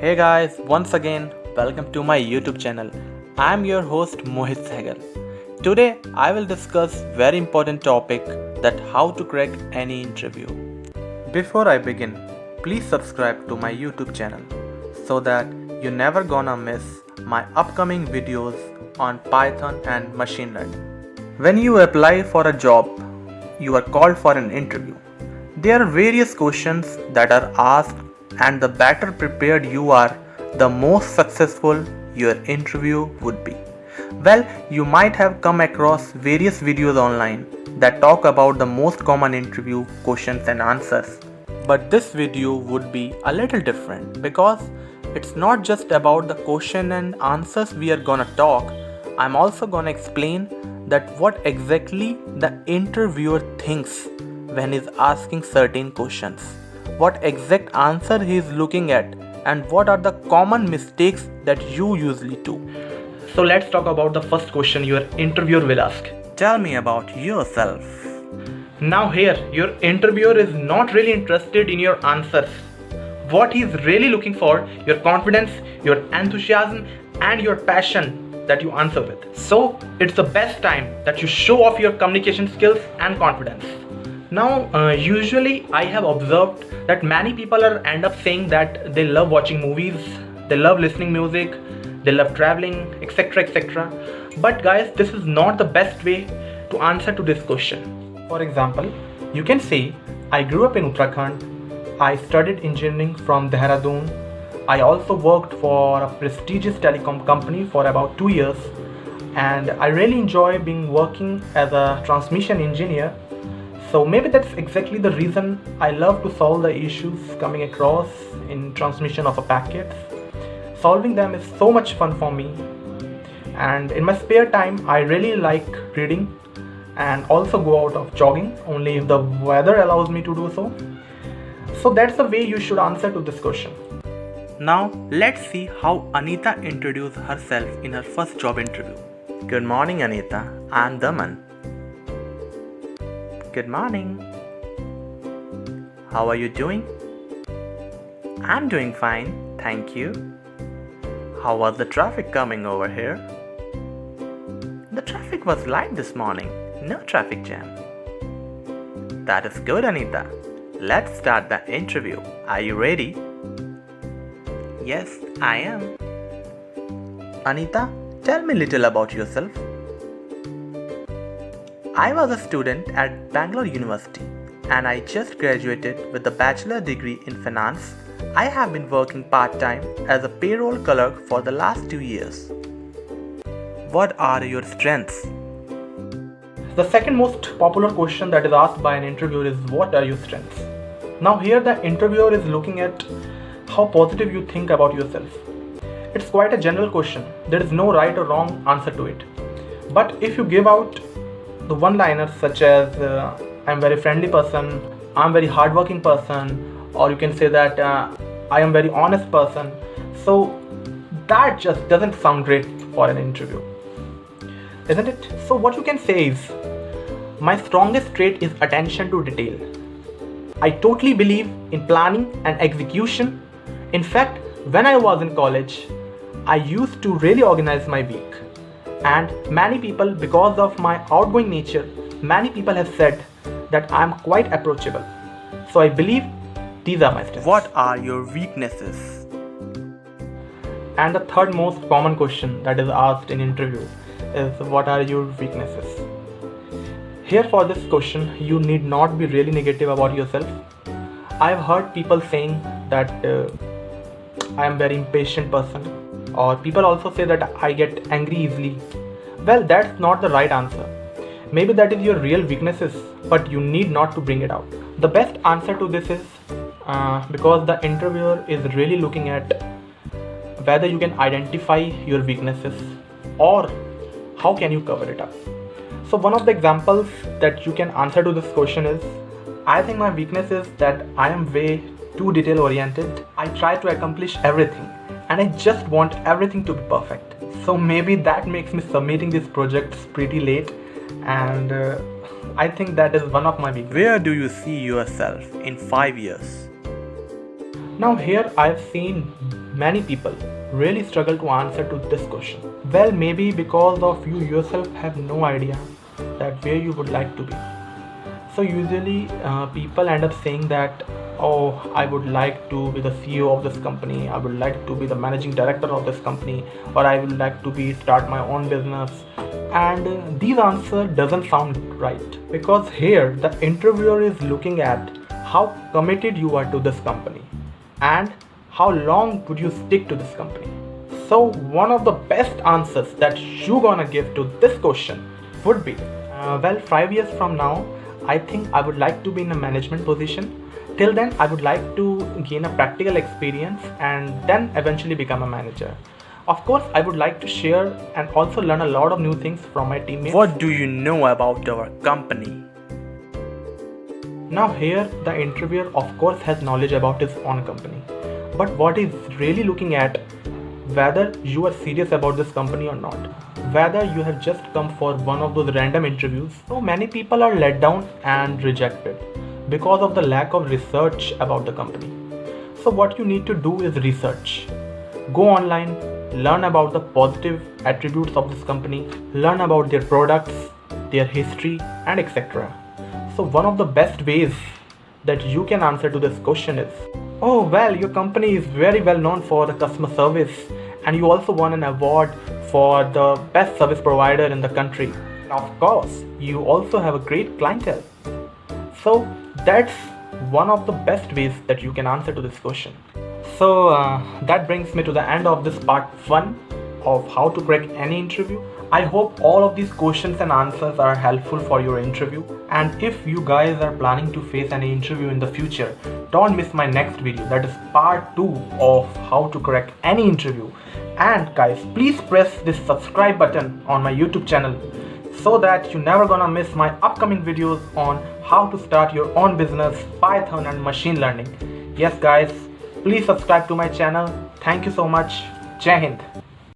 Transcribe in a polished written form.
Hey guys, once again, welcome to my YouTube channel. I am your host Mohit Sehgal. Today I will discuss very important topic that how to crack any interview. Before I begin, please subscribe to my YouTube channel so that you never gonna miss my upcoming videos on Python and machine learning. When you apply for a job, you are called for an interview. There are various questions that are asked, and the better prepared you are, the more successful your interview would be. Well, you might have come across various videos online that talk about the most common interview questions and answers. But this video would be a little different because it's not just about the question and answers we are gonna talk. I'm also gonna explain that what exactly the interviewer thinks when he's asking certain questions, what exact answer he is looking at, and what are the common mistakes that you usually do. So let's talk about the first question your interviewer will ask. Tell me about yourself. Now here, your interviewer is not really interested in your answers. What he is really looking for, your confidence, your enthusiasm, and your passion that you answer with. So it's the best time that you show off your communication skills and confidence. Now, usually I have observed that many people end up saying that they love watching movies, they love listening music, they love traveling, etc. etc. But guys, this is not the best way to answer to this question. For example, you can say, I grew up in Uttarakhand, I studied engineering from Dehradun, I also worked for a prestigious telecom company for about 2 years, and I really enjoy working as a transmission engineer. So maybe that's exactly the reason I love to solve the issues coming across in transmission of a packet. Solving them is so much fun for me, and in my spare time I really like reading and also go out of jogging only if the weather allows me to do so. So that's the way you should answer to this question. Now let's see how Anita introduced herself in her first job interview. Good morning Anita, I'm Daman. Good morning. How are you doing? I'm doing fine, thank you. How was the traffic coming over here? The traffic was light this morning, no traffic jam. That is good, Anita. Let's start the interview. Are you ready? Yes, I am. Anita, tell me a little about yourself. I was a student at Bangalore University and I just graduated with a bachelor degree in finance. I have been working part-time as a payroll clerk for the last 2 years. What are your strengths? The second most popular question that is asked by an interviewer is what are your strengths? Now here the interviewer is looking at how positive you think about yourself. It's quite a general question. There is no right or wrong answer to it. But if you give out the one-liners such as I'm very friendly person, I'm very hardworking person, or you can say that I am very honest person, so that just doesn't sound great for an interview, isn't it? So what you can say is, my strongest trait is attention to detail. I totally believe in planning and execution. In fact, when I was in college, I used to really organize my week. And many people, because of my outgoing nature, many people have said that I am quite approachable. So I believe these are my strengths. What are your weaknesses? And the third most common question that is asked in interview is what are your weaknesses? Here for this question, you need not be really negative about yourself. I've heard people saying that I am very impatient person, or people also say that I get angry easily. Well, that's not the right answer. Maybe that is your real weaknesses, but you need not to bring it out. The best answer to this is because the interviewer is really looking at whether you can identify your weaknesses or how can you cover it up. So one of the examples that you can answer to this question is, I think my weakness is that I am way too detail oriented. I try to accomplish everything and I just want everything to be perfect. So maybe that makes me submitting these projects pretty late, and I think that is one of my weaknesses. Where do you see yourself in 5 years? Now here I've seen Many people really struggle to answer to this question. Well, maybe because of you yourself have no idea that where you would like to be. So usually people end up saying that, oh, I would like to be the CEO of this company, I would like to be the managing director of this company, or I would like to be start my own business. And these answer doesn't sound right, because here the interviewer is looking at how committed you are to this company and how long would you stick to this company. So one of the best answers that you gonna give to this question would be, well, 5 years from now, I think I would like to be in a management position. Till then, I would like to gain a practical experience and then eventually become a manager. Of course, I would like to share and also learn a lot of new things from my teammates. What do you know about our company? Now here, the interviewer of course has knowledge about his own company. But what he's really looking at, whether you are serious about this company or not, whether you have just come for one of those random interviews. So many people are let down and rejected because of the lack of research about the company. So what you need to do is research. Go online, learn about the positive attributes of this company, learn about their products, their history, and etc. So one of the best ways that you can answer to this question is, oh well, your company is very well known for the customer service and you also won an award for the best service provider in the country. Of course, you also have a great clientele. So that's one of the best ways that you can answer to this question. So that brings me to the end of this part 1 of how to crack any interview. I hope all of these questions and answers are helpful for your interview. And if you guys are planning to face any interview in the future, don't miss my next video. That is part 2 of how to crack any interview. And guys, please press this subscribe button on my YouTube channel so that you're never gonna miss my upcoming videos on how to start your own business, Python and machine learning. Yes guys, please subscribe to my channel. Thank you so much. Jai Hind.